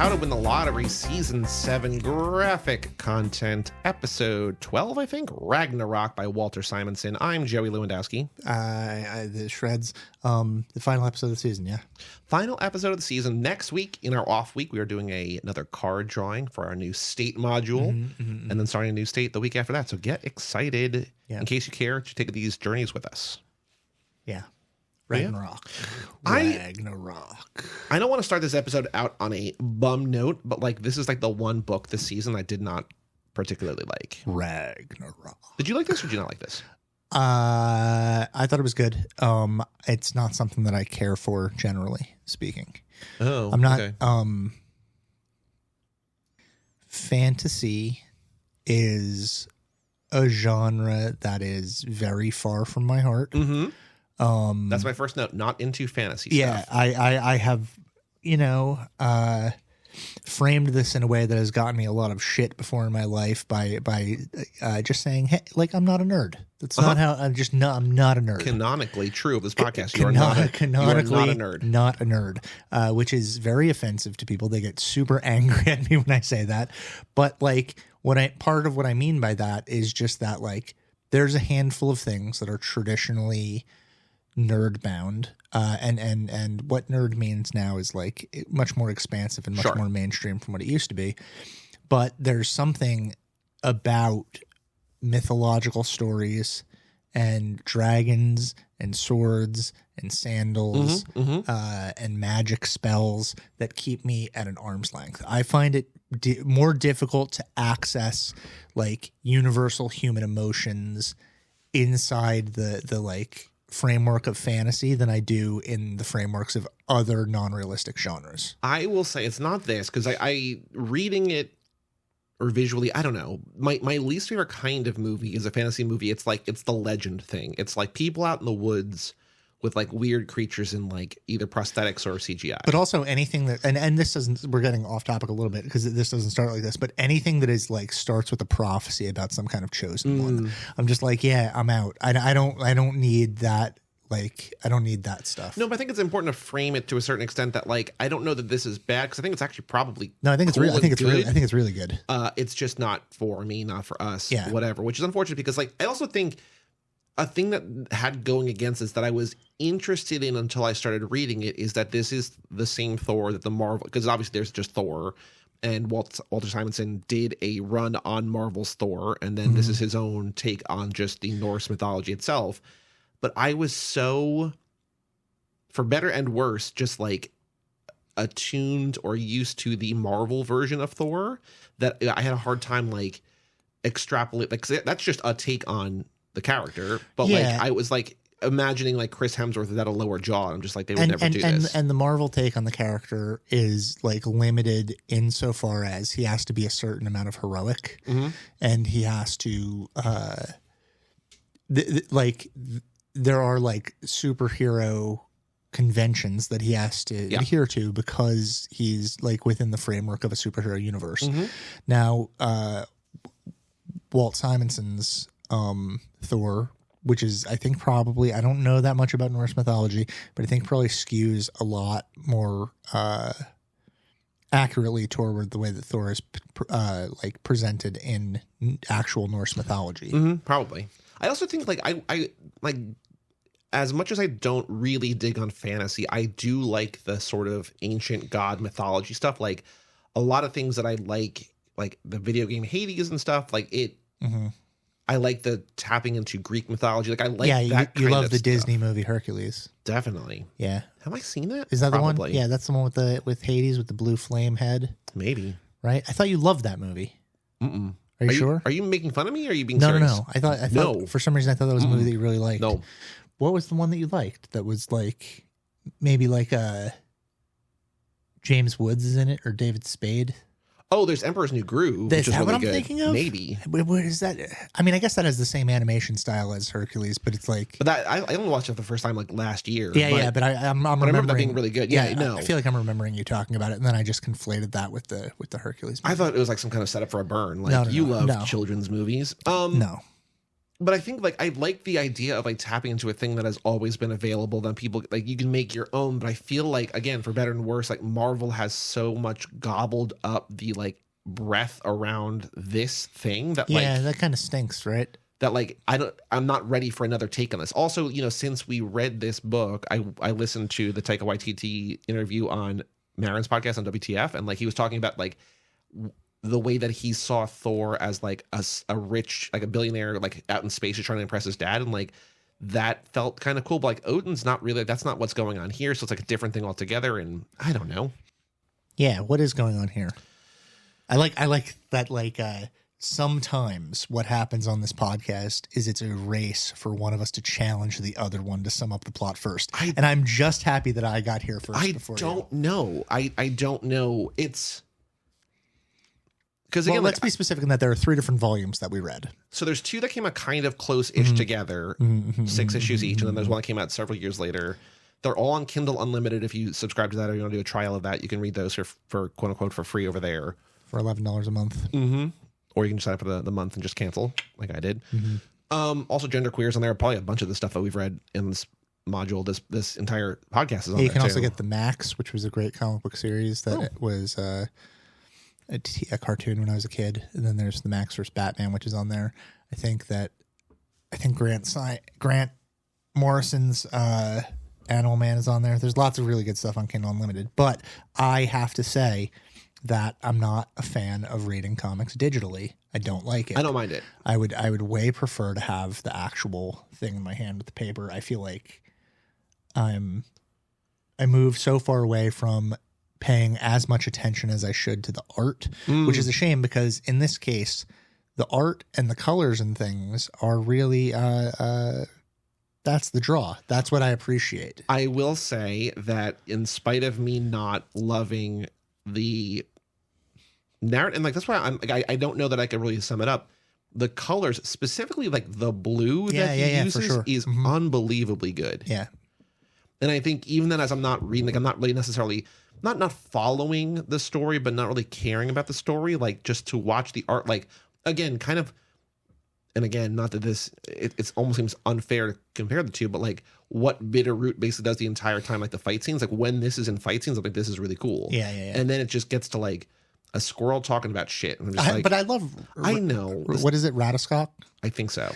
How to Win the Lottery Season 7 graphic content, episode 12, I think, Ragnarok by Walter Simonson. I'm Joey Lewandowski. The Shreds, the final episode of the season, yeah. Final episode of the season. Next week, in our off week, we are doing another card drawing for our new state module, and then starting a new state the week after that. So get excited in case you care to take these journeys with us. Yeah. Ragnarok. Ragnarok. I don't want to start this episode out on a bum note, but this is the one book this season I did not particularly like. Ragnarok. Did you like this or did you not like this? I thought it was good. It's not something that I care for, generally speaking. Oh, I'm not. okay. Fantasy is a genre that is very far from my heart. Mm-hmm. That's my first note. Not into fantasy stuff. I have, framed this in a way that has gotten me a lot of shit before in my life by just saying, hey, I'm not a nerd. That's not how I'm not a nerd. Canonically true of this podcast. You are not a nerd. Not a nerd, which is very offensive to people. They get super angry at me when I say that. But part of what I mean by that is just that there's a handful of things that are traditionally nerd bound, and what nerd means now is much more expansive and much more mainstream from what it used to be. But there's something about mythological stories and dragons and swords and sandals and magic spells that keep me at an arm's length. I find it more difficult to access universal human emotions inside the framework of fantasy than I do in the frameworks of other non-realistic genres. I will say it's not this, because I reading it or visually, I don't know. My least favorite kind of movie is a fantasy movie. It's it's the legend thing. It's people out in the woods with weird creatures in either prosthetics or CGI. But also anything that, and this doesn't, we're getting off topic a little bit because this doesn't start like this, but anything that is starts with a prophecy about some kind of chosen one. I'm just yeah, I'm out. I don't need that. I don't need that stuff. No, but I think it's important to frame it to a certain extent that I don't know that this is bad, because I think it's actually probably I think it's really good. It's just not for me, not for us, yeah. Whatever, which is unfortunate because I also think a thing that had going against this that I was interested in until I started reading it is that this is the same Thor that the Marvel, because obviously there's just Thor, and Walter Simonson did a run on Marvel's Thor, and then this is his own take on just the Norse mythology itself. But I was so, for better and worse, just attuned or used to the Marvel version of Thor that I had a hard time extrapolate. That's just a take on the character. But I was imagining Chris Hemsworth without a lower jaw. I'm just they would never do this. And the Marvel take on the character is limited insofar as he has to be a certain amount of heroic, and he has to there are superhero conventions that he has to adhere to because he's within the framework of a superhero universe. Now, Walt Simonson's Thor, which is, I think, probably, I don't know that much about Norse mythology, but I think probably skews a lot more accurately toward the way that Thor is presented in actual Norse mythology. Probably. I also think I as much as I don't really dig on fantasy, I do like the sort of ancient god mythology stuff. A lot of things that I like the video game Hades and stuff. I like the tapping into Greek mythology. I like that. You love the stuff. Disney movie Hercules. Definitely. Yeah. Have I seen that? Is that Probably. the one? Yeah, that's the one with Hades with the blue flame head. Maybe. Right. I thought you loved that movie. Mm-mm. Are you sure? Are you making fun of me? Or are you being serious? No. I thought no. For some reason I thought that was a movie that you really liked. No. What was the one that you liked? That was maybe James Woods is in it, or David Spade. Oh, there's Emperor's New Groove, which is really good. Thinking of? Maybe. What is that? I mean, I guess that has the same animation style as Hercules, but it's But that I only watched it the first time last year. But I'm I remember that being really good. Yeah, no. I feel like I'm remembering you talking about it, and then I just conflated that with the Hercules movie. I thought it was some kind of setup for a burn. You love children's movies. No. But I think like I like the idea of like tapping into a thing that has always been available. Then people like you can make your own. But I feel like again, for better and worse, like Marvel has so much gobbled up the like breath around this thing that that kind of stinks, right? that like I'm not ready for another take on this. Also, since we read this book, I listened to the Taika Waititi interview on Marin's podcast on WTF, and like he was talking about like the way that he saw Thor as like a rich, like a billionaire, like out in space, just trying to impress his dad, and like that felt kind of cool. But like Odin's not really, that's not what's going on here, so it's like a different thing altogether. And I don't know. Yeah, what is going on here? I like that. Like sometimes what happens on this podcast is it's a race for one of us to challenge the other one to sum up the plot first. And I'm just happy that I got here first. I don't know. I don't know. It's. Because again, let's be specific in that there are 3 different volumes that we read. So there's 2 that came out kind of close-ish together, 6 issues each, and then there's one that came out several years later. They're all on Kindle Unlimited. If you subscribe to that or you want to do a trial of that, you can read those for quote unquote for free over there for $11 a month. Mm-hmm. Or you can just sign up for the month and just cancel, like I did. Also, Genderqueer's on there. Probably a bunch of the stuff that we've read in this module. This entire podcast is on there. You can also get the Max, which was a great comic book series that was. A cartoon when I was a kid, and then there's the Max vs. Batman, which is on there. I think Grant Morrison's Animal Man is on there. There's lots of really good stuff on Kindle Unlimited, but I have to say that I'm not a fan of reading comics digitally. I don't like it. I don't mind it. I would way prefer to have the actual thing in my hand with the paper. I feel like I move so far away from paying as much attention as I should to the art, which is a shame because in this case, the art and the colors and things are really, that's the draw. That's what I appreciate. I will say that in spite of me not loving the narrative, and like, that's why I'm like, I don't know that I could really sum it up. The colors, specifically like the blue that he uses for sure. is unbelievably good. Yeah. And I think even then, as I'm not reading, like I'm not really necessarily not following the story, but not really caring about the story, like just to watch the art, like again, kind of, and again, not that it almost seems unfair to compare the two, but like what Bitterroot basically does the entire time, like the fight scenes, like when this is in fight scenes, I'm like, this is really cool. Yeah. And then it just gets to like a squirrel talking about shit. And I'm just like, but I love, I know. What is it? Radiscock? I think so.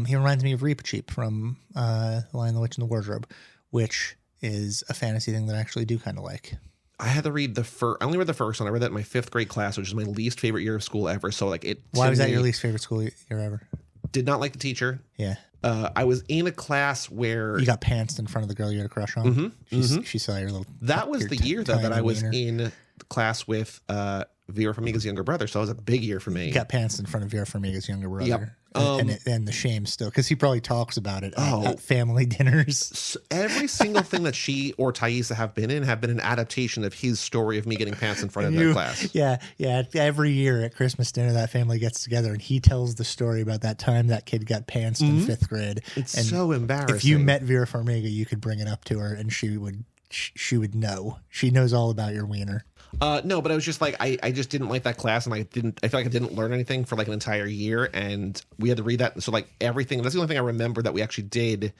He reminds me of Reepicheep from Lion, the Witch, and the Wardrobe, which is a fantasy thing that I actually do kind of like. I had to read I only read the first one. I read that in my 5th grade class, which is my least favorite year of school ever. So like Why was that your least favorite school year ever? Did not like the teacher. Yeah. I was in a class where you got pantsed in front of the girl you had a crush on. She saw your little. That was the year though that I was in class with Vera Farmiga's younger brother. So it was a big year for me. You got pantsed in front of Vera Farmiga's younger brother. Yep. And the shame still, because he probably talks about it at family dinners. So every single thing that she or Thaisa have been an adaptation of his story of me getting pants in front of their class. Yeah. Every year at Christmas dinner, that family gets together and he tells the story about that time that kid got pantsed in 5th grade. It's and so embarrassing. If you met Vera Farmiga, you could bring it up to her and she would know. She knows all about your wiener. No, but I was just like, I just didn't like that class, and I feel like I didn't learn anything for like an entire year, and we had to read that. So like everything, that's the only thing I remember that we actually did.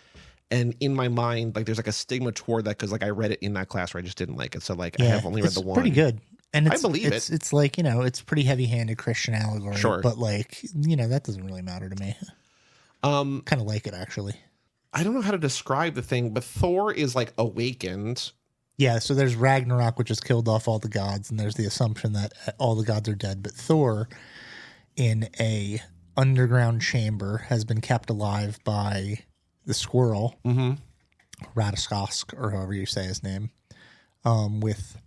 And in my mind, like there's like a stigma toward that because like I read it in that class where I just didn't like it. So like I have only read the one. Pretty good. And I believe it. It's like, it's pretty heavy-handed Christian allegory. Sure. But like, that doesn't really matter to me. Kind of like it actually. I don't know how to describe the thing, but Thor is like awakened. Yeah, so there's Ragnarok, which has killed off all the gods, and there's the assumption that all the gods are dead. But Thor, in a underground chamber, has been kept alive by the squirrel, Radiskosk, or however you say his name, with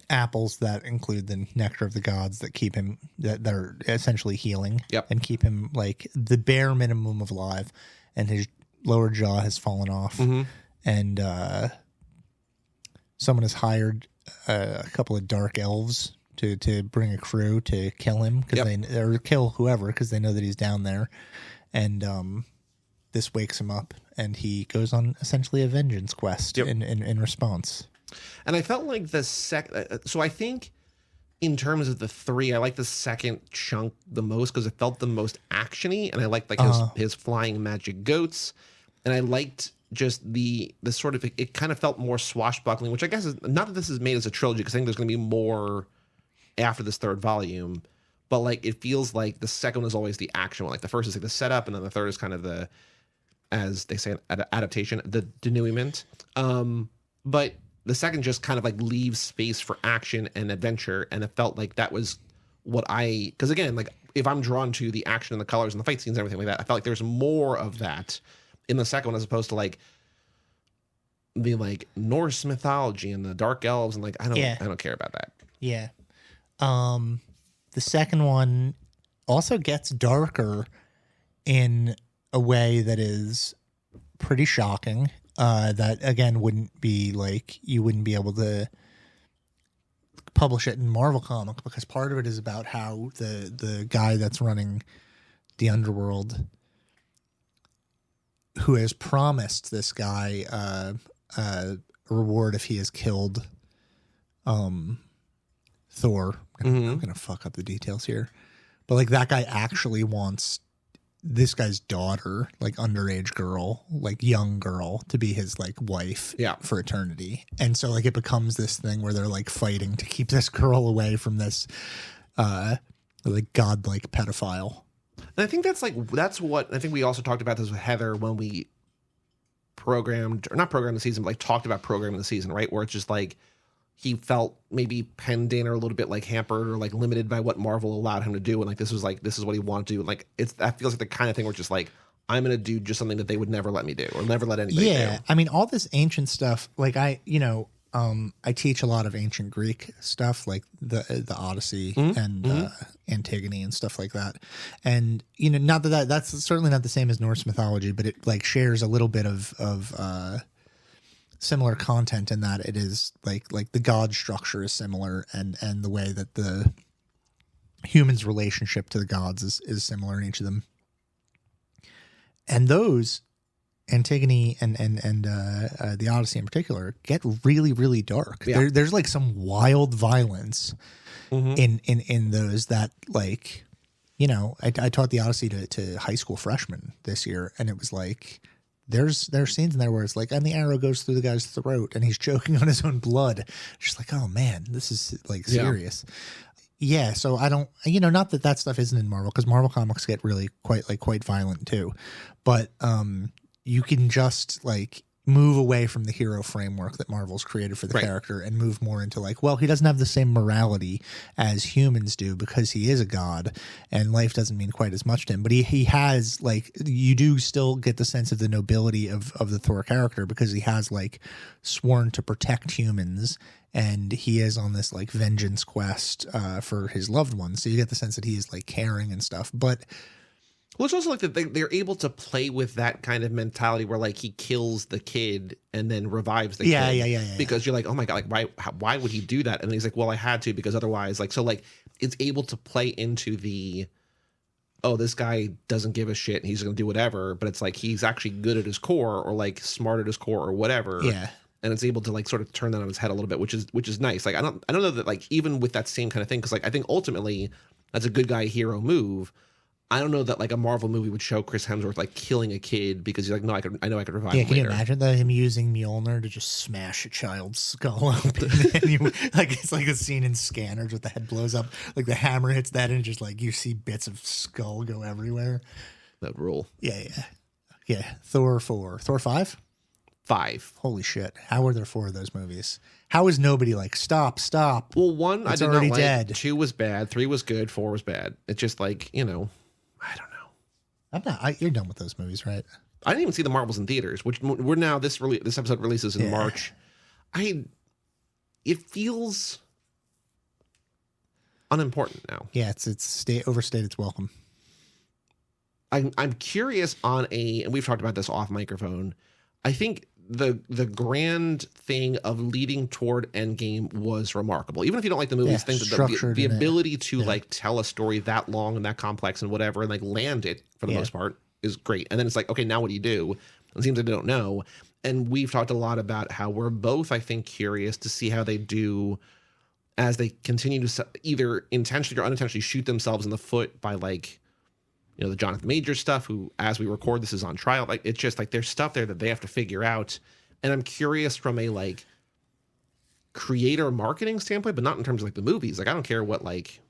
apples that include the nectar of the gods that keep him, that are essentially healing, and keep him like the bare minimum of alive. And his lower jaw has fallen off, and someone has hired a couple of dark elves to bring a crew to kill him or kill whoever because they know that he's down there, and this wakes him up, and he goes on essentially a vengeance quest in response. And I felt like so I think in terms of the three, I like the second chunk the most because it felt the most actiony, and I liked like his flying magic goats, and I liked just the sort of it kind of felt more swashbuckling, which I guess is not that this is made as a trilogy because I think there's going to be more after this third volume, but like it feels like the second one is always the action one. Like the first is like the setup, and then the third is kind of the, as they say, adaptation, the denouement. But the second just kind of like leaves space for action and adventure, and it felt like that was what because again, like if I'm drawn to the action and the colors and the fight scenes and everything like that, I felt like there's more of that in the second one as opposed to like the like Norse mythology and the dark elves and like I don't care about that. Yeah. The second one also gets darker in a way that is pretty shocking. That again wouldn't be like you wouldn't be able to publish it in Marvel comic because part of it is about how the guy that's running the underworld, who has promised this guy a reward if he has killed Thor. I'm gonna fuck up the details here, but like that guy actually wants this guy's daughter, like underage girl, like young girl, to be his like wife for eternity. And so like it becomes this thing where they're like fighting to keep this girl away from this like godlike pedophile. And I think that's what I think we also talked about this with Heather when we not programmed the season, but like talked about programming the season, right? Where it's just like he felt maybe penned in or a little bit like hampered or like limited by what Marvel allowed him to do. And like, this is what he wanted to do. And like, that feels like the kind of thing where it's just like, I'm going to do just something that they would never let me do or never let anybody do. I mean, all this ancient stuff, like I teach a lot of ancient Greek stuff, like the Odyssey and Antigone and stuff like that. And, not that's certainly not the same as Norse mythology, but it like shares a little bit of similar content in that it is like the god structure is similar and the way that the humans' relationship to the gods is similar in each of them. And those Antigone and the Odyssey in particular get really, really dark. Yeah. There's like some wild violence in those that like, I taught the Odyssey to high school freshmen this year, and it was like there's scenes in there where it's like, and the arrow goes through the guy's throat and he's choking on his own blood. Just like, oh man, this is like serious. Yeah, so I don't, not that stuff isn't in Marvel, because Marvel comics get really quite violent too, but you can just like move away from the hero framework that Marvel's created for the character and move more into like, well, he doesn't have the same morality as humans do because he is a god and life doesn't mean quite as much to him. But he has like, you do still get the sense of the nobility of the Thor character because he has like sworn to protect humans and he is on this like vengeance quest for his loved ones. So you get the sense that he is like caring and stuff. But well, it's also like that they're able to play with that kind of mentality where like he kills the kid and then revives the kid. Yeah. Because you're like, oh my God, like why would he do that? And he's like, well, I had to because otherwise, like, so like it's able to play into the, oh, this guy doesn't give a shit and he's going to do whatever. But it's like he's actually good at his core or like smart at his core or whatever. Yeah. And it's able to like sort of turn that on his head a little bit, which is nice. Like I don't know that like even with that same kind of thing, because like I think ultimately that's a good guy hero move. I don't know that like a Marvel movie would show Chris Hemsworth like killing a kid because he's like, no, I know I could revive him can later. You imagine that him using Mjolnir to just smash a child's skull open? And like it's like a scene in Scanners with the head blows up, like the hammer hits that and just like you see bits of skull go everywhere. That rule. Yeah. Thor 4, Thor 5. 5. Holy shit! How were there 4 of those movies? How is nobody like stop? Well, 1 it's I did already not like. Dead. 2 was bad. 3 was good. 4 was bad. It's just like I don't know. I'm not. You're done with those movies, right? I didn't even see the Marvels in theaters, which we're now this episode releases in March. It feels unimportant now. Yeah, it's overstayed its welcome. I'm curious on and we've talked about this off microphone. I think the grand thing of leading toward Endgame was remarkable. Even if you don't like the movies, think that the ability to like tell a story that long and that complex and whatever and like land it for the most part is great. And then it's like, okay, now what do you do? It seems like they don't know. And we've talked a lot about how we're both, I think, curious to see how they do as they continue to either intentionally or unintentionally shoot themselves in the foot by like, you know, the Jonathan Majors stuff, who, as we record, this is on trial. Like, it's just like there's stuff there that they have to figure out. And I'm curious from a like creator marketing standpoint, but not in terms of like the movies. Like, I don't care what like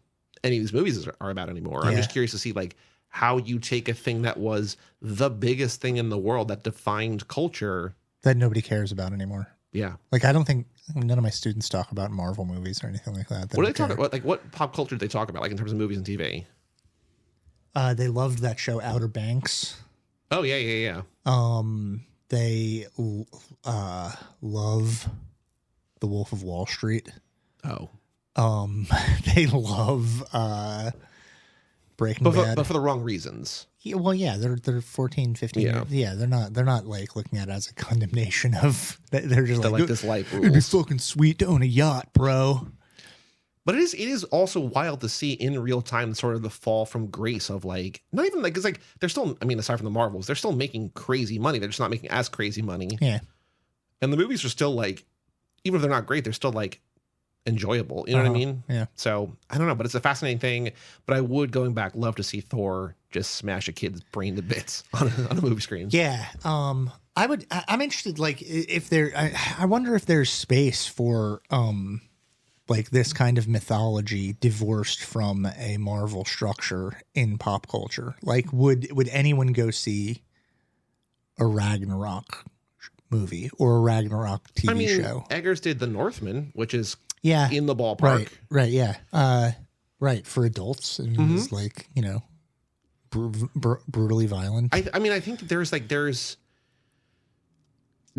any of these movies are about anymore. Yeah. I'm just curious to see like how you take a thing that was the biggest thing in the world that defined culture that nobody cares about anymore. Yeah. Like, I don't think none of my students talk about Marvel movies or anything like that. What do they talk about? Like, what pop culture do they talk about? Like, in terms of movies and TV? They loved that show Outer Banks. Oh, yeah. They love The Wolf of Wall Street. Oh. They love Breaking Bad. But for the wrong reasons. Yeah, well, yeah, they're 14, 15. Yeah. Yeah, they're not like looking at it as a condemnation of. They're just like this life rules. It'd be fucking sweet to own a yacht, bro. But it is also wild to see in real time sort of the fall from grace of like, not even like, it's like they're still, I mean, aside from the Marvels, they're still making crazy money. They're just not making as crazy money. Yeah. And the movies are still like, even if they're not great, they're still like enjoyable. You know what I mean? Yeah. So I don't know, but it's a fascinating thing. But I would, going back, love to see Thor just smash a kid's brain to bits on a movie screen. Yeah. I'm interested, like, if there, I wonder if there's space for, like this kind of mythology divorced from a Marvel structure in pop culture. Like, would anyone go see a Ragnarok movie or a Ragnarok TV show? Eggers did The Northman, which is in the ballpark. Right, yeah. Right, for adults. And it's like, you know, brutally violent. I mean, I think there's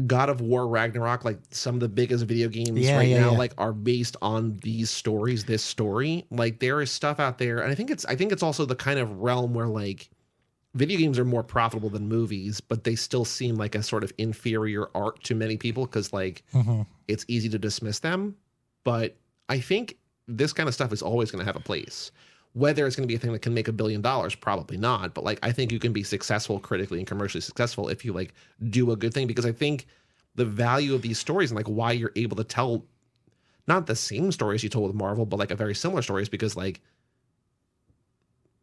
God of War Ragnarok, like some of the biggest video games now, like are based on these stories, this story. Like, there is stuff out there. And I think it's also the kind of realm where like video games are more profitable than movies, but they still seem like a sort of inferior art to many people because like it's easy to dismiss them. But I think this kind of stuff is always going to have a place. Whether it's going to be a thing that can make $1 billion, probably not. But like, I think you can be successful critically and commercially successful if you like do a good thing, because I think the value of these stories and like why you're able to tell not the same stories you told with Marvel, but like a very similar stories, because like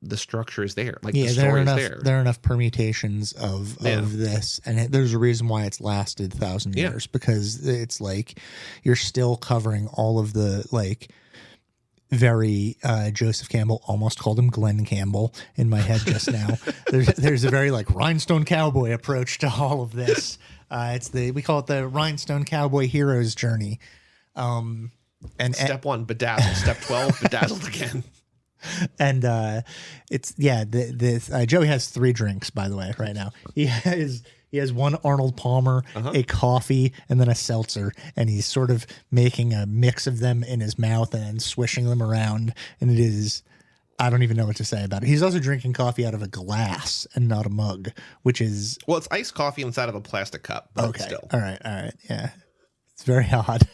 the structure is there. Like, the story is there. There are enough permutations of this, and there's a reason why it's lasted 1,000 years, because it's like you're still covering all of the like very Joseph Campbell, almost called him Glenn Campbell in my head just now. There's a very like rhinestone cowboy approach to all of this. We call it the rhinestone cowboy hero's journey. And step 1, bedazzled. Step 12, bedazzled again. And Joey has 3 drinks, by the way, right now. He has one Arnold Palmer, a coffee, and then a seltzer, and he's sort of making a mix of them in his mouth and then swishing them around, and it is, I don't even know what to say about it. He's also drinking coffee out of a glass and not a mug, which is... Well, it's iced coffee inside of a plastic cup, but okay. Still. All right, yeah. It's very odd.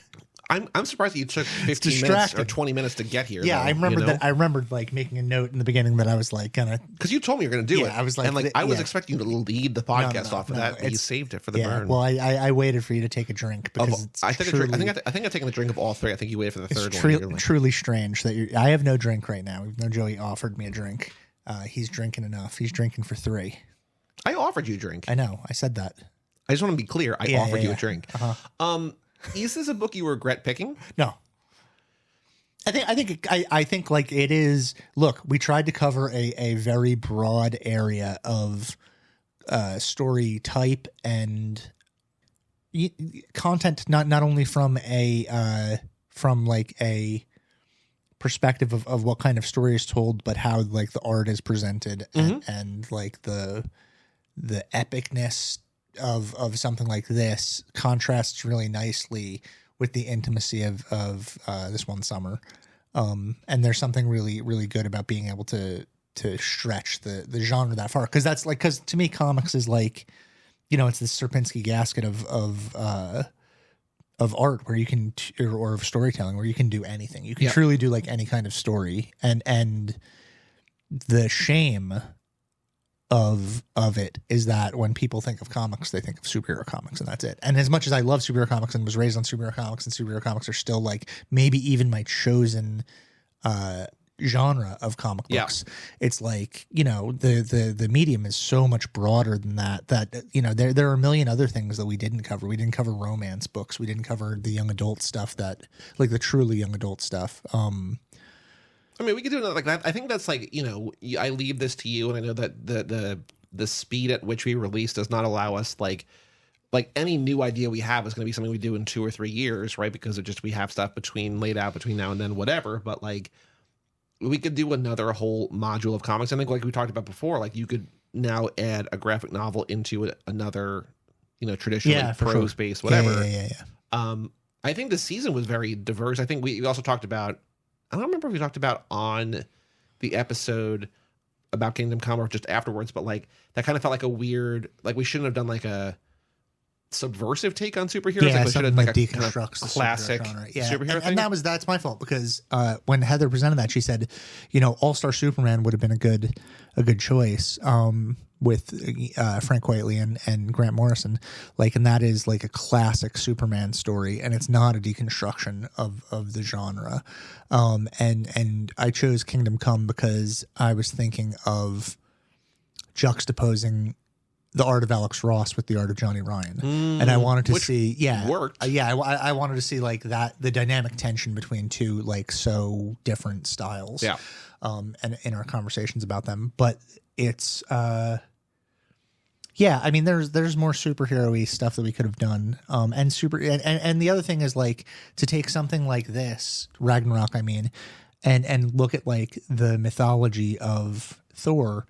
I'm surprised that you took 15 minutes or 20 minutes to get here. Yeah, though, I remembered like making a note in the beginning that I was like gonna, because you told me you're gonna do it. I was like, and like I was expecting you to lead the podcast off of that, but you saved it for the burn. Well, I waited for you to take a drink because I think I've taken a drink of all 3. I think you waited for the third one. It's truly strange that I have no drink right now. Even though Joey offered me a drink, he's drinking enough. He's drinking for 3. I offered you a drink. I know. I said that. I just want to be clear. I offered you a drink. Is this a book you regret picking? No. I think like it is. Look, we tried to cover a very broad area of story type and content, not only from a perspective of what kind of story is told, but how like the art is presented and like the epicness of something like this contrasts really nicely with the intimacy of this one summer. And there's something really, really good about being able to stretch the genre that far. Cause to me, comics is like, you know, it's this Sierpinski gasket of art where you can, or of storytelling where you can do anything. You can truly do like any kind of story, and the shame of it is that when people think of comics, they think of superhero comics, and that's it. And as much as I love superhero comics and was raised on superhero comics, and superhero comics are still like maybe even my chosen genre of comic books, it's like, you know, the medium is so much broader than that, you know, there are a million other things that we didn't cover. We didn't cover romance books. We didn't cover the young adult stuff, that like the truly young adult stuff. I mean, we could do another like that. I think that's like, you know, I leave this to you, and I know that the speed at which we release does not allow us like any new idea we have is going to be something we do in 2 or 3 years, right? Because we have stuff laid out between now and then, whatever. But like, we could do another whole module of comics. I think, like we talked about before, like you could now add a graphic novel into another, you know, traditional prose based whatever. I think the season was very diverse. I think we also talked about. I don't remember if we talked about on the episode about Kingdom Come or just afterwards, but like that kind of felt like a weird, like we shouldn't have done like a subversive take on superheroes. Yeah, like we should have like a kind of classic superhero thing. And that's my fault, because when Heather presented that, she said, you know, All-Star Superman would have been a good choice with Frank Whiteley and Grant Morrison, like, and that is like a classic Superman story, and it's not a deconstruction of the genre. And I chose Kingdom Come because I was thinking of juxtaposing the art of Alex Ross with the art of Johnny Ryan, and I wanted to see, worked. I wanted to see like that, the dynamic tension between two like so different styles, and in our conversations about them. But it's I mean, there's more superhero-y stuff that we could have done, and the other thing is like to take something like this Ragnarok, I mean, and look at like the mythology of Thor.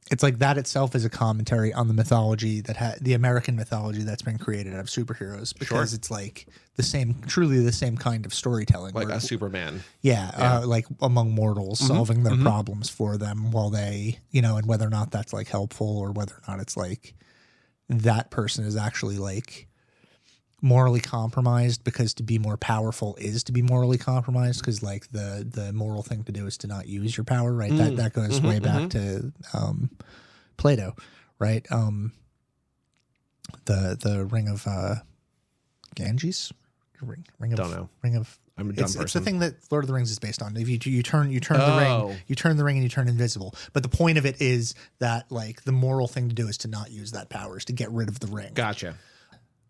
It's like that itself is a commentary on the mythology the American mythology that's been created out of superheroes, because it's like truly the same kind of storytelling, like a Superman. Like among mortals, solving their problems for them while they, you know, and whether or not that's like helpful, or whether or not it's like that person is actually like morally compromised, because to be more powerful is to be morally compromised, because like the moral thing to do is to not use your power, right? That goes way back to Plato, right? The ring of Ganges, ring of, don't know, ring of. I'm a dumb person. It's the thing that Lord of the Rings is based on. If you turn the ring, you turn the ring and you turn invisible. But the point of it is that like the moral thing to do is to not use that power, is to get rid of the ring. Gotcha.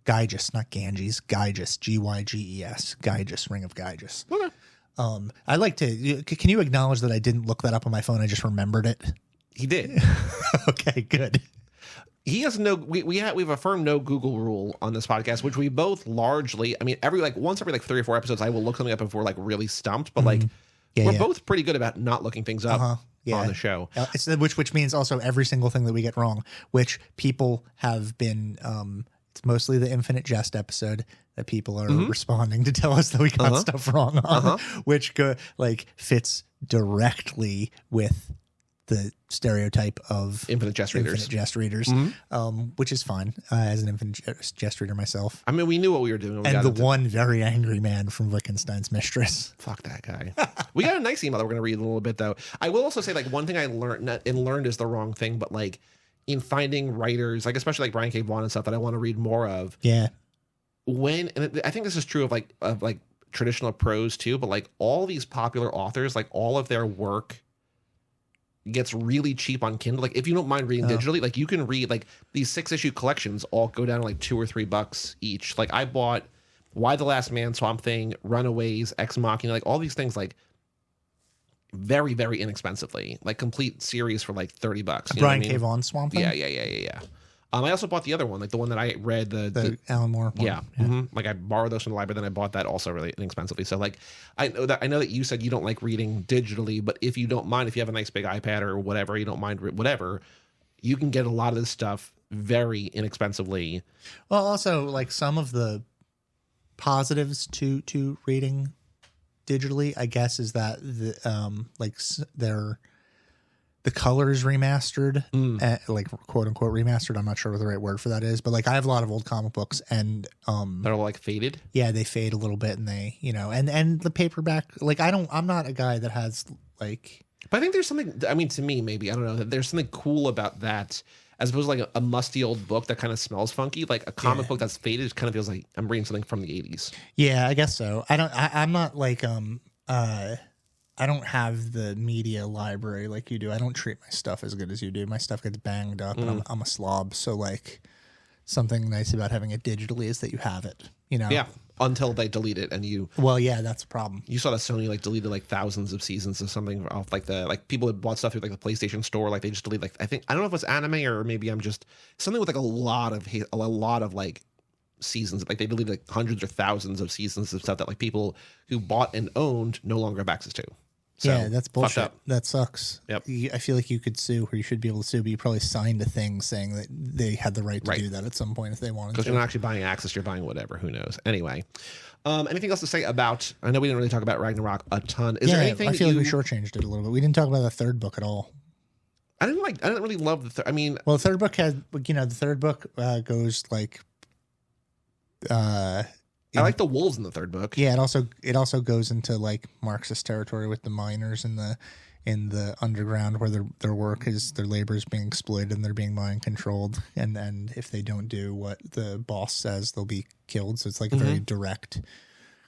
Gyges, not Ganges. Gyges, Gyges. Gyges, ring of Gyges. Okay. I like to. Can you acknowledge that I didn't look that up on my phone? I just remembered it. He did. Okay, good. He has no. We have a firm no Google rule on this podcast, which we both largely. I mean, once every 3 or 4 episodes, I will look something up if we're like really stumped. But like, we're both pretty good about not looking things up on the show. Which means also every single thing that we get wrong, which people have been. It's mostly the Infinite Jest episode that people are responding to tell us that we got stuff wrong on, which fits directly with the stereotype of Infinite Jest readers, which is fine as an Infinite Jest reader myself. I mean, we knew what we were doing. And the one very angry man from Wittgenstein's Mistress. Fuck that guy. We got a nice email that we're going to read in a little bit, though. I will also say, like, one thing I learned is the wrong thing, but like, in finding writers, like especially like Brian K. Vaughan and stuff that I want to read more of. Yeah. And I think this is true of like traditional prose too, but like all these popular authors, like all of their work gets really cheap on Kindle. Like if you don't mind reading digitally, like you can read like these 6-issue collections all go down to like $2 or $3 each. Like I bought Why the Last Man, Swamp Thing, Runaways, Ex Machina, like all these things like very, very inexpensively, like complete series for like $30. Brian K. Vaughan Swamp Thing? Yeah. I also bought the other one, like the one that I read, the Alan Moore one. Yeah. Like I borrowed those from the library, then I bought that also really inexpensively. So like I know that you said you don't like reading digitally, but if you don't mind, if you have a nice big iPad or whatever, you don't mind whatever, you can get a lot of this stuff very inexpensively. Well, also like some of the positives to reading digitally, I guess, is that the color is remastered, like quote unquote remastered. I'm not sure what the right word for that is, but like I have a lot of old comic books and they're all like faded. Yeah, they fade a little bit, and they, you know, and the paperback. Like I'm not a guy that has like But I think there's something, I mean, to me, maybe, I don't know, that there's something cool about that as opposed to like a musty old book that kind of smells funky. Like a comic book that's faded kind of feels like I'm reading something from the 80s. Yeah, I guess so. I'm not like, I don't have the media library like you do. I don't treat my stuff as good as you do. My stuff gets banged up and I'm a slob. So like something nice about having it digitally is that you have it, you know? Yeah. Until they delete it and you. Well, yeah, that's a problem. You saw that Sony like deleted like thousands of seasons of something off like people had bought stuff through like the PlayStation Store. Like they just deleted I don't know if it was anime or maybe I'm just something with like a lot of like seasons. Like they deleted like hundreds or thousands of seasons of stuff that like people who bought and owned no longer have access to. So, yeah, that's bullshit. That sucks. Yep. I feel like you could sue, or you should be able to sue, but you probably signed a thing saying that they had the right to do that at some point if they wanted to. Because you're not actually buying access, you're buying whatever. Who knows? Anyway, anything else to say about? I know we didn't really talk about Ragnarok a ton. Is there anything? I feel like we shortchanged it a little bit. We didn't talk about the third book at all. I didn't really love the third. I mean, well, the third book has, the third book goes like. I like the wolves in the third book. Yeah, it also goes into like Marxist territory with the miners in the underground where their work is their labor is being exploited and they're being mind controlled, and if they don't do what the boss says, they'll be killed. So it's like a very direct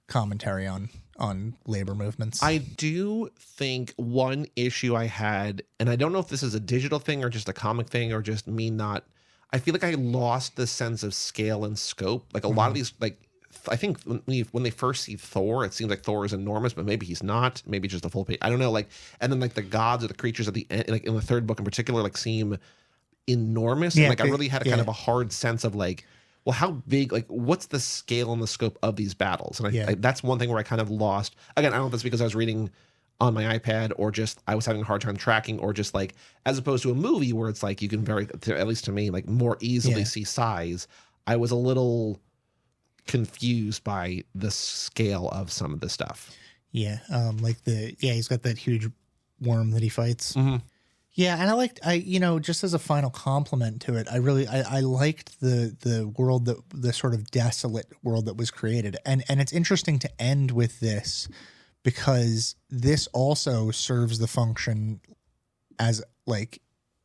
commentary on labor movements. I do think one issue I had, and I don't know if this is a digital thing or just a comic thing or just me not. I feel like I lost the sense of scale and scope. Like a lot of these, like. I think when they first see Thor, it seems like Thor is enormous, but maybe he's not. Maybe just a full page. I don't know. Like, and then like the gods or the creatures at the end, like in the third book in particular, like seem enormous. Yeah, and like I really had a kind of a hard sense of like, well, how big? Like, what's the scale and the scope of these battles? And I that's one thing where I kind of lost. Again, I don't know if that's because I was reading on my iPad or just I was having a hard time tracking, or just like as opposed to a movie where it's like you can at least to me, like more easily see size. I was a little confused by the scale of some of the stuff. Yeah, like he's got that huge worm that he fights. Yeah, and just as a final compliment to it, I liked the world, the sort of desolate world that was created, and it's interesting to end with this because this also serves the function as like.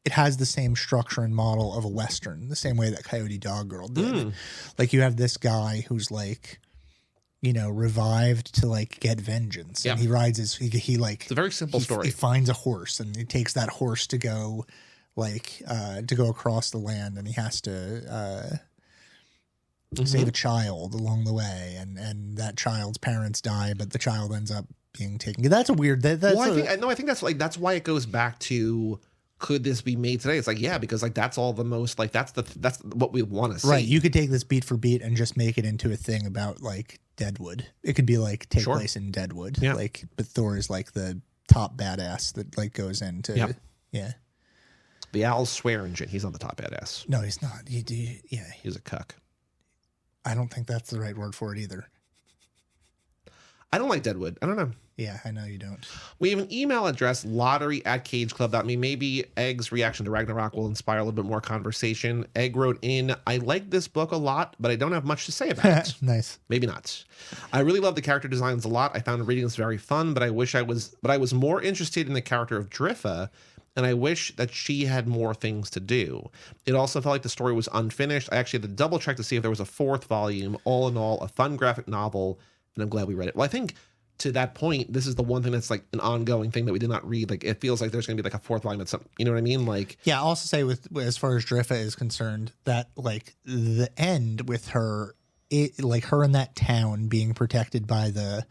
It has the same structure and model of a Western, the same way that Coyote Dog Girl did. Like you have this guy who's like, revived to like get vengeance. And he rides he like, it's a very simple story. He finds a horse and he takes that horse to go to go across the land, and he has to save a child along the way. And that child's parents die, but the child ends up being taken. That's a weird, I think that's why it goes back to, could this be made today? It's like, yeah, because like that's all the most like that's what we want to see. Right. You could take this beat for beat and just make it into a thing about like Deadwood. It could be like take place in Deadwood. Yeah. Like, but Thor is like the top badass that like goes into the Owl's swear engine. He's not the top badass. No, he's not. He's a cuck. I don't think that's the right word for it either. I don't like Deadwood. I don't know. Yeah, I know you don't. We have an email address, lottery@cageclub.me. Maybe Egg's reaction to Ragnarok will inspire a little bit more conversation. Egg wrote in, I like this book a lot, but I don't have much to say about it. Nice. Maybe not. I really love the character designs a lot. I found reading this very fun, but I was more interested in the character of Driffa, and I wish that she had more things to do. It also felt like the story was unfinished. I actually had to double check to see if there was a fourth volume. All in all, a fun graphic novel, and I'm glad we read it. Well, I think to that point, this is the one thing that's like an ongoing thing that we did not read. Like it feels like there's going to be like a fourth volume at some, you know what I mean? Like, yeah, I'll also say with as far as Driffa is concerned, that like the end with her, like her in that town being protected by the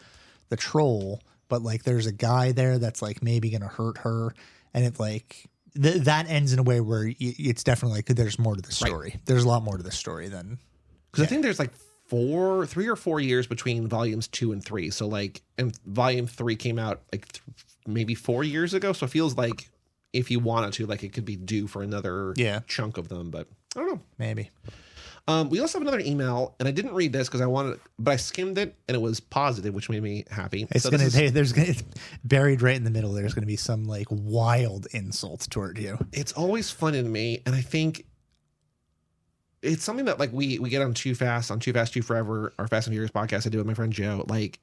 troll, but like there's a guy there that's like maybe going to hurt her, and it like that ends in a way where it's definitely like there's more to the story. Right. There's a lot more to the story than because I think there's like 3 or 4 years between volumes 2 and 3. So like, and volume 3 came out like maybe 4 years ago. So it feels like if you wanted to, like it could be due for another chunk of them, but I don't know. Maybe. We also have another email, and I didn't read this because I wanted, but I skimmed it and it was positive, which made me happy. It's it's buried right in the middle. There's going to be some like wild insult toward you. It's always fun in me, and I think it's something that like we get on Too Fast, Too Forever, our Fast and Furious podcast I do with my friend Joe. Like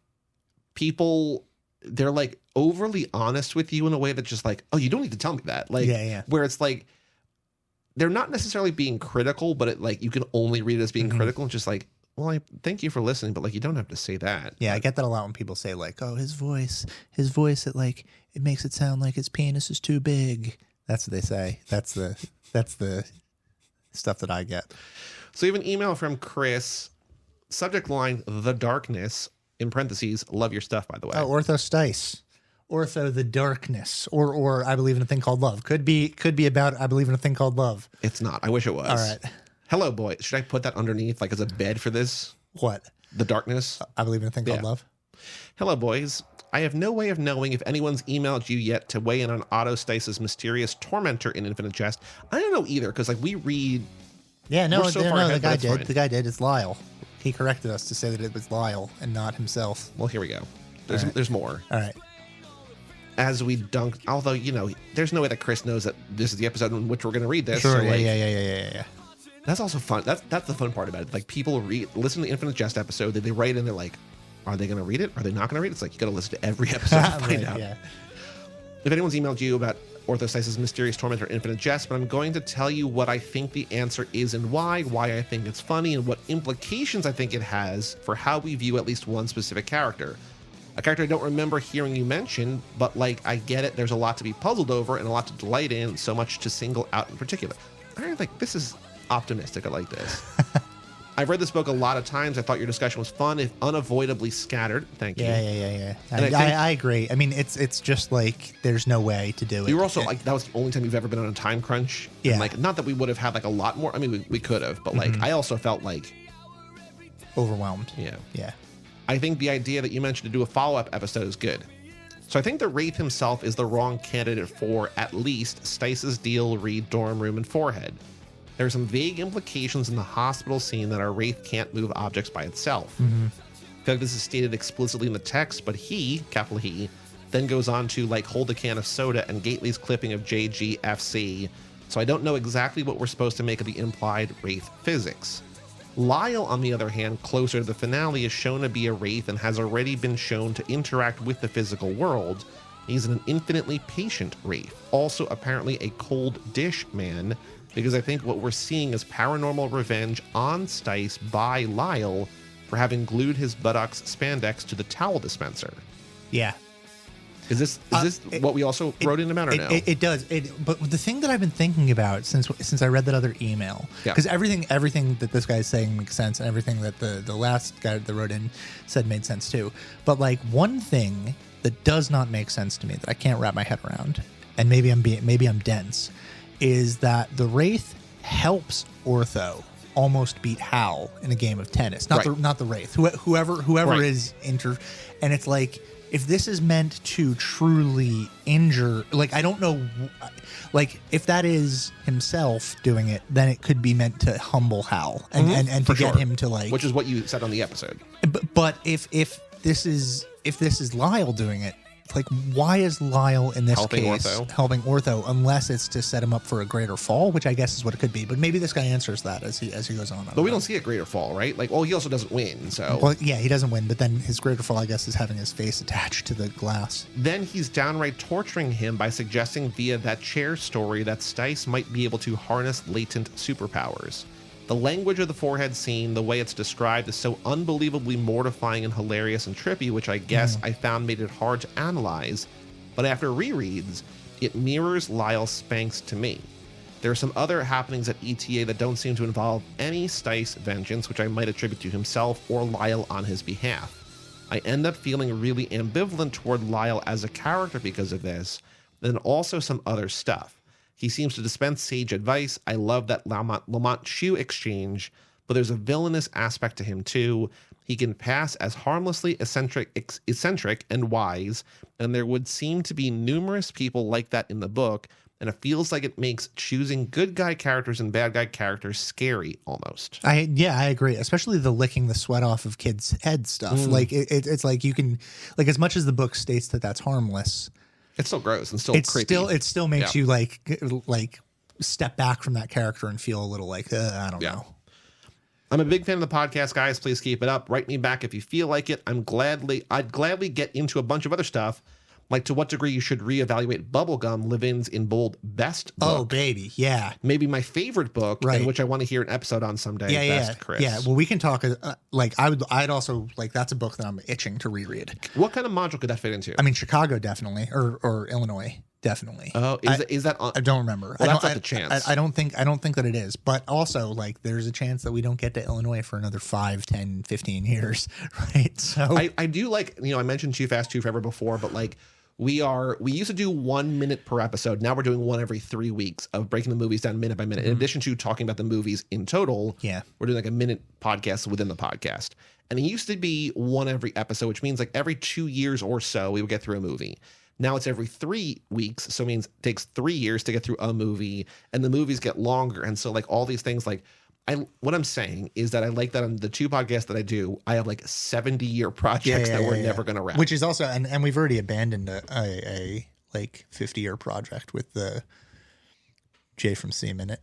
people they're like overly honest with you in a way that's just like, oh, you don't need to tell me that. Like, where it's like, they're not necessarily being critical, but it like, you can only read it as being critical and just like, well, I thank you for listening, but like, you don't have to say that. Yeah. I get that a lot when people say like, oh, his voice, it like, it makes it sound like his penis is too big. That's what they say. That's the stuff that I get. So you have an email from Chris, subject line, The Darkness, in parentheses, love your stuff, by the way. Oh, Ortho Stice. Ortho the Darkness. Or I believe in a thing called love. Could be about I believe in a thing called love. It's not. I wish it was. All right. Hello, boy. Should I put that underneath, like as a bed for this? What? The Darkness? I believe in a thing called love. Hello, boys. I have no way of knowing if anyone's emailed you yet to weigh in on Otto Stice's mysterious tormentor in Infinite Jest. I don't know either, because like we read. Yeah, no, so far ahead, the guy did. The guy did. It's Lyle. He corrected us to say that it was Lyle and not himself. Well, here we go. There's more. All right. As we dunk, although, you know, there's no way that Chris knows that this is the episode in which we're going to read this. Sure, so, yeah. That's also fun. That's the fun part about it. Like, people listen to the Infinite Jest episode, they write in, they're like, are they going to read it? Are they not going to read it? It's like, you got to listen to every episode to find out. Yeah. If anyone's emailed you about Ortho Stice's mysterious tormentor Infinite Jest, but I'm going to tell you what I think the answer is and why I think it's funny, and what implications I think it has for how we view at least one specific character. A character I don't remember hearing you mention, but like, I get it, there's a lot to be puzzled over and a lot to delight in, so much to single out in particular. I like, this is optimistic. I like this. I've read this book a lot of times. I thought your discussion was fun, if unavoidably scattered. Thank you. Yeah. I agree. I mean, it's just like there's no way to do it. You were also like, that was the only time you've ever been on a time crunch. Yeah. And like, not that we would have had like a lot more. I mean, we could have, but like, I also felt like overwhelmed. Yeah. I think the idea that you mentioned to do a follow-up episode is good. So I think the Wraith himself is the wrong candidate for at least Stice's deal, Reed, dorm room, and forehead. There are some vague implications in the hospital scene that our Wraith can't move objects by itself. I feel like this is stated explicitly in the text, but he, capital He, then goes on to like hold a can of soda and Gately's clipping of JGFC. So I don't know exactly what we're supposed to make of the implied Wraith physics. Lyle, on the other hand, closer to the finale, is shown to be a Wraith and has already been shown to interact with the physical world. He's an infinitely patient Wraith, also apparently a cold dish man, because I think what we're seeing is paranormal revenge on Stice by Lyle for having glued his buttocks spandex to the towel dispenser. Yeah. Is this what we also wrote in about, or no? It does. But the thing that I've been thinking about since I read that other email, because everything that this guy is saying makes sense, and everything that the last guy that wrote in said made sense too. But like, one thing that does not make sense to me, that I can't wrap my head around, and maybe I'm dense, is that the Wraith helps Ortho almost beat Hal in a game of tennis. Not the Wraith. Whoever is and it's like, if this is meant to truly injure, like, I don't know, like, if that is himself doing it, then it could be meant to humble Hal and to get him to, like, which is what you said on the episode. But if this is Lyle doing it, like, why is Lyle in this helping Ortho, unless it's to set him up for a greater fall, which I guess is what it could be. But maybe this guy answers that as he goes on. But we don't see a greater fall, right? Like, well, he also doesn't win, so. Well, yeah, he doesn't win, but then his greater fall, I guess, is having his face attached to the glass. Then he's downright torturing him by suggesting via that chair story that Stice might be able to harness latent superpowers. The language of the forehead scene, the way it's described, is so unbelievably mortifying and hilarious and trippy, which I guess I found made it hard to analyze. But after rereads, it mirrors Lyle Spanks to me. There are some other happenings at ETA that don't seem to involve any Stice vengeance, which I might attribute to himself or Lyle on his behalf. I end up feeling really ambivalent toward Lyle as a character because of this, then also some other stuff. He seems to dispense sage advice. I love that Lamont shoe exchange, but there's a villainous aspect to him too. He can pass as harmlessly eccentric and wise, and there would seem to be numerous people like that in the book, and it feels like it makes choosing good guy characters and bad guy characters scary almost. I agree, especially the licking the sweat off of kids' head stuff. Like, it's like, you can, like, as much as the book states that that's harmless, it's still gross and still creepy. It still makes you like step back from that character and feel a little like, I don't know. I'm a big fan of the podcast, guys. Please keep it up. Write me back if you feel like it. I'd gladly get into a bunch of other stuff, like to what degree you should reevaluate Bubblegum, Levin's in bold best book. Oh, baby. Yeah. Maybe my favorite book, Right. and which I want to hear an episode on someday. Yeah. Chris. Yeah. Well, we can talk. I'd also like, that's a book that I'm itching to reread. What kind of module could that fit into? I mean, Chicago definitely, or Illinois definitely. Oh, is that on? I don't remember. Well, I that's don't, not the chance. I don't think that it is. But also, like, there's a chance that we don't get to Illinois for another 5, 10, 15 years, right? So I do like, I mentioned Too Fast, Too Forever before, but like we used to do 1 minute per episode. Now we're doing one every 3 weeks of breaking the movies down minute by minute. In addition to talking about the movies in total, we're doing like a minute podcast within the podcast. And it used to be one every episode, which means like every 2 years or so we would get through a movie. Now it's every 3 weeks, so it means it takes 3 years to get through a movie, and the movies get longer. And so like all these things, like what I'm saying is that I like that on the 2 podcasts that I do, I have like 70-year projects that we're never going to wrap. Which is also, and we've already abandoned a like 50-year project with the J from C Minute.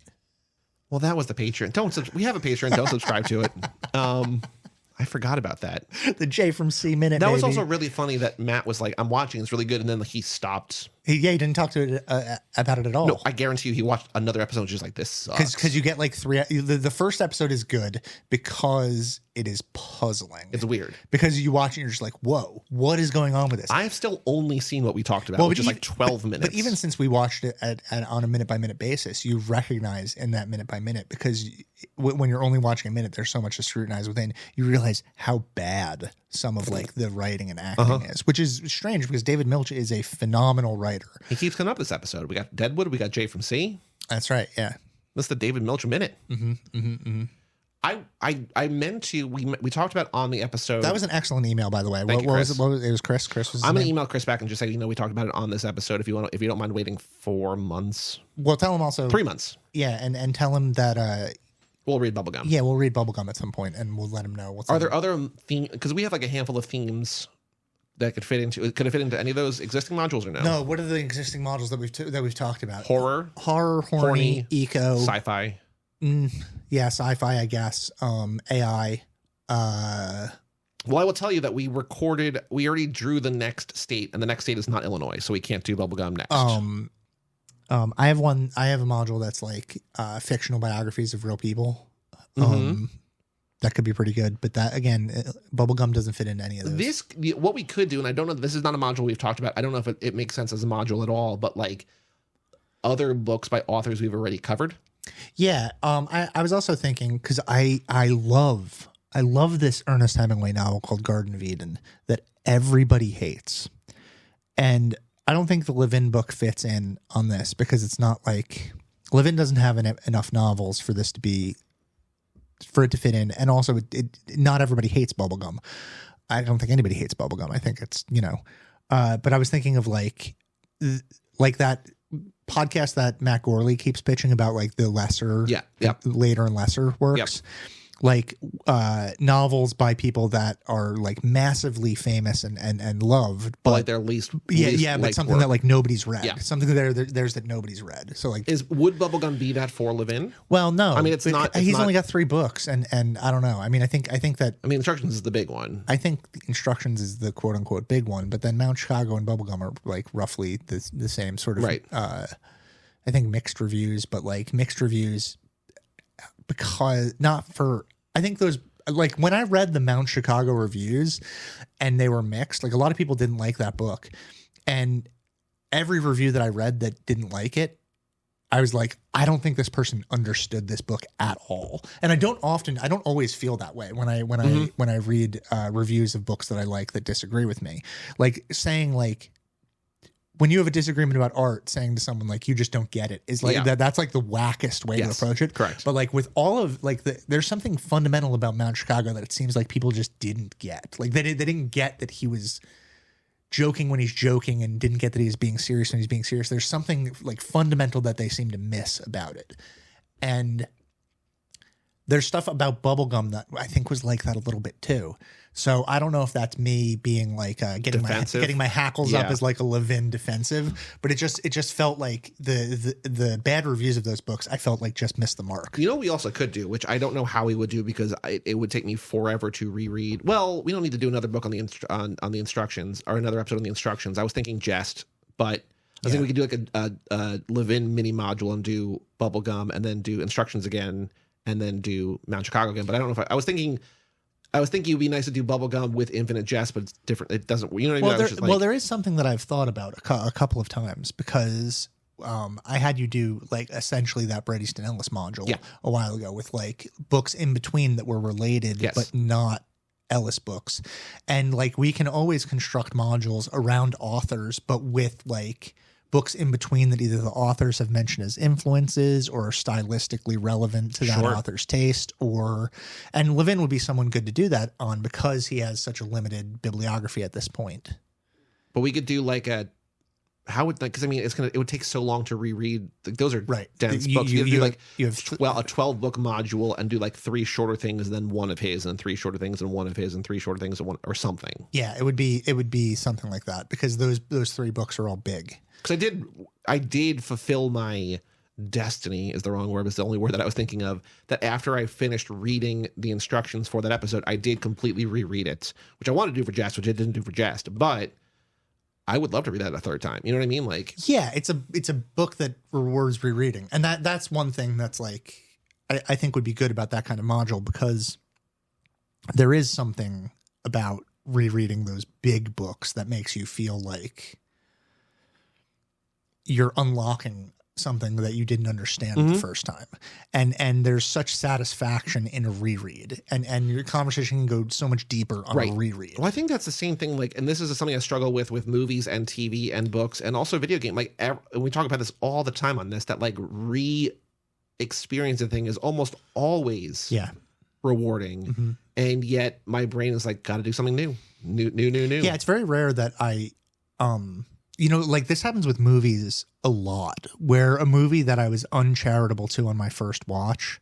Well, that was the Patreon. We have a Patreon. Don't subscribe to it. I forgot about that. The J from C Minute. That was also really funny that Matt was like, "I'm watching. It's really good," and then he stopped. He didn't talk to it about it at all. No, I guarantee you, he watched another episode and just like, this sucks. Because you get like 3. The first episode is good because it is puzzling. It's weird because you watch it and you're just like, whoa, what is going on with this? I have still only seen what we talked about, which is like 12 minutes. But even since we watched it on a minute by minute basis, you recognize in that minute by minute, because when you're only watching a minute, there's so much to scrutinize within. You realize how bad some of like the writing and acting is, which is strange because David Milch is a phenomenal writer. He keeps coming up this episode. We got Deadwood. We got J from C. That's right. Yeah. That's the David Milch minute. I meant to. We talked about on the episode. That was an excellent email, by the way. What was it? It was Chris. Chris was. I'm gonna email Chris back and just say, we talked about it on this episode. If you don't mind waiting 4 months. Well, tell him also 3 months. Yeah, and tell him that. We'll read Bubblegum. Yeah, we'll read Bubblegum at some point, and we'll let him know. Are there other themes? Because we have like a handful of themes that could fit into. Could it fit into any of those existing modules or no? No. What are the existing modules that we've talked about? Horror, horny, eco, sci-fi. Yeah, sci-fi, I guess. AI. Well, I will tell you that we already drew the next state, and the next state is not Illinois, so we can't do Bubblegum next. I have a module that's like fictional biographies of real people. That could be pretty good, but that again, Bubblegum doesn't fit into any of those. What we could do, and I don't know, this is not a module we've talked about. I don't know if it makes sense as a module at all, but like other books by authors we've already covered. Yeah. I was also thinking, because I love this Ernest Hemingway novel called Garden of Eden that everybody hates. And I don't think the Levin book fits in on this, because it's not like Levin doesn't have enough novels for it to fit in. And also not everybody hates Bubblegum. I don't think anybody hates Bubblegum. I think it's, but I was thinking of like that podcast that Matt Gorley keeps pitching about, like the lesser, later and lesser works. Like novels by people that are like massively famous and loved, but like their least but something that like nobody's read, something there's that nobody's read. So like, would Bubblegum be that for Levin? Well, no, I mean it's not. He's only got 3 books, and I don't know. I mean, I think that Instructions is the big one. I think Instructions is the quote unquote big one, but then Mount Chicago and Bubblegum are like roughly the same sort of. Right. I think mixed reviews, but like mixed reviews. Because I think those, like when I read the Mount Chicago reviews and they were mixed, like a lot of people didn't like that book. And every review that I read that didn't like it, I was like, I don't think this person understood this book at all. And I don't always feel that way when I read reviews of books that I like that disagree with me. Like saying like, when you have a disagreement about art, saying to someone like, you just don't get it, is like that's like the wackest way to approach it. Correct. But like with all of like there's something fundamental about Mount Chicago that it seems like people just didn't get. Like they didn't get that he was joking when he's joking, and didn't get that he's being serious when he's being serious. There's something like fundamental that they seem to miss about it. And there's stuff about bubblegum that I think was like that a little bit too. So I don't know if that's me being like getting my hackles up as like a Levin defensive, but it just felt like the bad reviews of those books I felt like just missed the mark. You know what we also could do, which I don't know how we would do because it would take me forever to reread. Well, we don't need to do another book on the instructions or another episode on the instructions. I was thinking Jest, but I think we could do like a Levin mini module and do bubblegum and then do instructions again and then do Mount Chicago again. But I don't know if I was thinking it would be nice to do bubblegum with Infinite Jest, but it's different. It doesn't, you know what I mean? Well, there is something that I've thought about a couple of times because I had you do like essentially that Bret Easton Ellis module a while ago with like books in between that were related, but not Ellis books. And like we can always construct modules around authors, but with like books in between that either the authors have mentioned as influences or are stylistically relevant to that author's taste, and Levin would be someone good to do that on because he has such a limited bibliography at this point. But we could do like because I mean it would take so long to reread. Like, those are dense books. You have a 12 book module and do like 3 shorter things and then one of his and 3 shorter things and one of his and 3 shorter things and one or something. Yeah, it would be something like that because those 3 books are all big. Because I did fulfill my destiny is the wrong word, but it's the only word that I was thinking of, that after I finished reading the instructions for that episode, I did completely reread it, which I wanted to do for Jest, which I didn't do for Jest, but I would love to read that a third time. You know what I mean? Like, yeah, it's a book that rewards rereading. And that's one thing that's like, I think would be good about that kind of module because there is something about rereading those big books that makes you feel like you're unlocking something that you didn't understand the first time. And there's such satisfaction in a reread and your conversation can go so much deeper on a reread. Well, I think that's the same thing. Like, and this is something I struggle with movies and TV and books and also video game. Like we talk about this all the time on this, that like re-experiencing thing is almost always rewarding. And yet my brain is like, got to do something new. Yeah. It's very rare that I, like this happens with movies a lot, where a movie that I was uncharitable to on my first watch,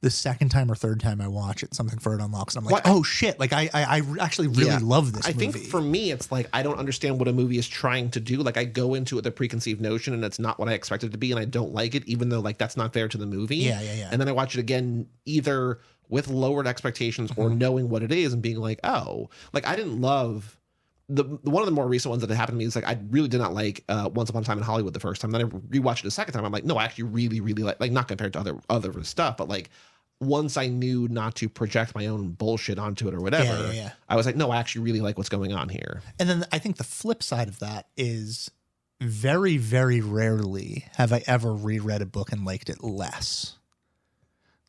the second time or third time I watch it, something for it unlocks. And I'm like, oh shit. Like I actually really love this movie. I think for me, it's like, I don't understand what a movie is trying to do. Like I go into it with a preconceived notion and it's not what I expected it to be. And I don't like it, even though like that's not fair to the movie. Yeah. And then I watch it again, either with lowered expectations or knowing what it is and being like, oh, like I didn't love the one of the more recent ones that had happened to me is like I really did not like Once Upon a Time in Hollywood the first time. Then I rewatched it a second time. I'm like, no, I actually really, really like not compared to other stuff, but like once I knew not to project my own bullshit onto it or whatever, I was like, no, I actually really like what's going on here. And then I think the flip side of that is very, very rarely have I ever reread a book and liked it less.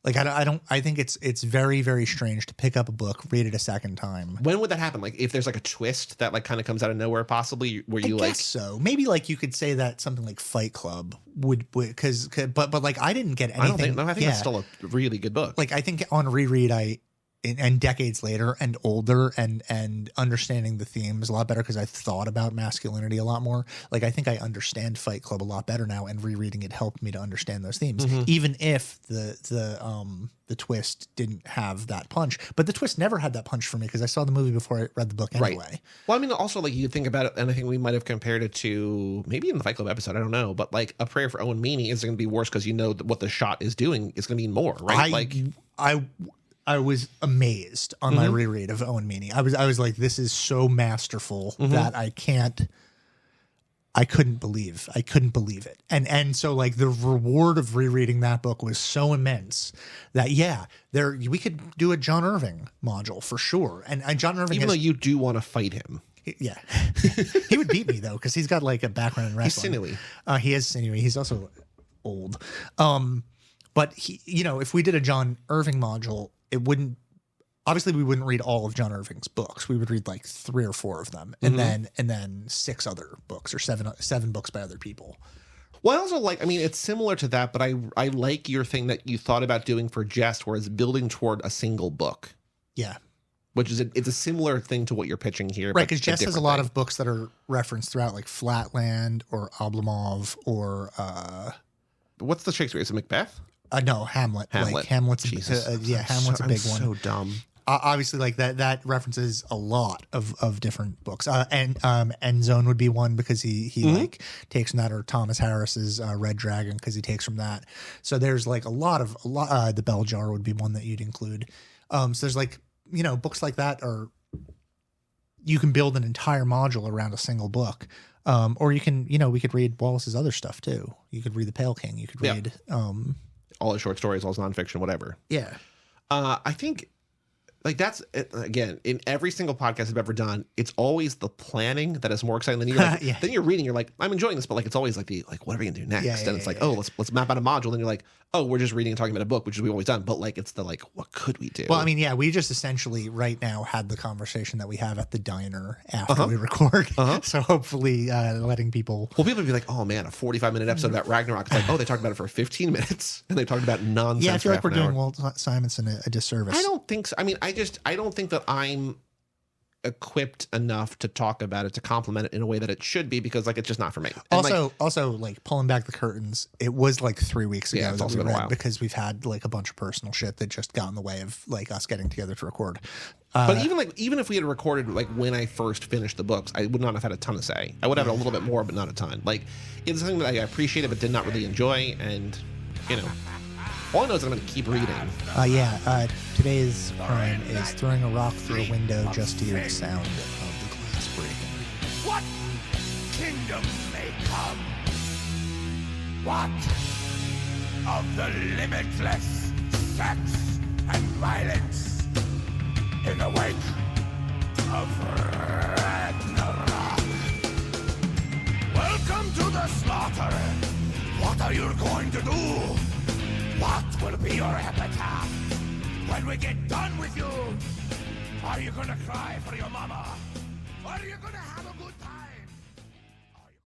Like I think it's very, very strange to pick up a book, read it a second time. When would that happen? Like if there's like a twist that like kind of comes out of nowhere, possibly where you I guess so. Maybe like you could say that something like Fight Club would but like I didn't get anything. I think that's still a really good book. Like I think on reread and decades later and older and understanding the themes a lot better because I thought about masculinity a lot more. Like I think I understand Fight Club a lot better now, and rereading it helped me to understand those themes, even if the twist didn't have that punch. But the twist never had that punch for me because I saw the movie before I read the book anyway. Right. Well, I mean, also like you think about it, and I think we might have compared it to maybe in the Fight Club episode. I don't know, but like A Prayer for Owen Meany is going to be worse because you know what the shot is doing. It's going to be more, right? I was amazed on my reread of Owen Meany. I was like, this is so masterful that I couldn't believe it. And so like the reward of rereading that book was so immense that we could do a John Irving module for sure. And John Irving, even though you do want to fight him. Yeah. He would beat me though, because he's got like a background in wrestling. He's sinewy. He is sinewy. He's also old. But he, if we did a John Irving module, we wouldn't read all of John Irving's books. We would read like 3 or 4 of them, and then 6 other books or 7 books by other people. Well, I also like, I mean, it's similar to that, but I like your thing that you thought about doing for Jest, where it's building toward a single book. Yeah. Which is it's a similar thing to what you're pitching here. Right, because Jest has a lot of books that are referenced throughout, like Flatland or Oblomov or... What's the Shakespeare? Is it Macbeth? No, Hamlet. Hamlet. Like Hamlet's Jesus. Hamlet's a big one. So dumb. Obviously, like that references a lot of different books. And End Zone would be one because he like takes from that, or Thomas Harris's Red Dragon because he takes from that. So there's like a lot. The Bell Jar would be one that you'd include. So there's like, you know, books like that are, you can build an entire module around a single book. Or you can, you know, we could read Wallace's other stuff too. You could read The Pale King. You could read all his short stories, all his nonfiction, whatever. Yeah. I think, like, that's, again, in every single podcast I've ever done, it's always the planning that is more exciting than you're like, then you're reading, you're like, I'm enjoying this, but like, it's always like what are we gonna do next? And it's like, oh, let's map out a module. Then you're like, oh, we're just reading and talking about a book, which is we've always done. But like, it's the like, what could we do? Well, I mean, yeah, we just essentially right now had the conversation that we have at the diner after we record. So hopefully letting people. Well, people would be like, oh man, a 45-minute episode about Ragnarok. It's like, oh, they talked about it for 15 minutes and they talked about nonsense. Yeah, I feel for like we're half an doing hour. Walt Simonson a disservice. I don't think so. I mean, I don't think that I'm equipped enough to talk about it, to compliment it in a way that it should be, because like it's just not for me. And Also, like pulling back the curtains, it was like 3 weeks ago Yeah, it's that also we been a read while. because we've had like a bunch of personal shit that just got in the way of like us getting together to record. But even if we had recorded like when I first finished the books, I would not have had a ton to say. I would have a little bit more, but not a ton. Like, it's something that I appreciated but did not really enjoy, and you know, all I know is that I'm going to keep reading. Today's crime is throwing a rock through a window just to hear the sound of the glass breaking. What kingdom may come? What of the limitless sex and violence in the wake of Ragnarok? Welcome to the slaughter. What are you going to do? What will be your epitaph when we get done with you? Are you gonna cry for your mama? Are you gonna have a good time?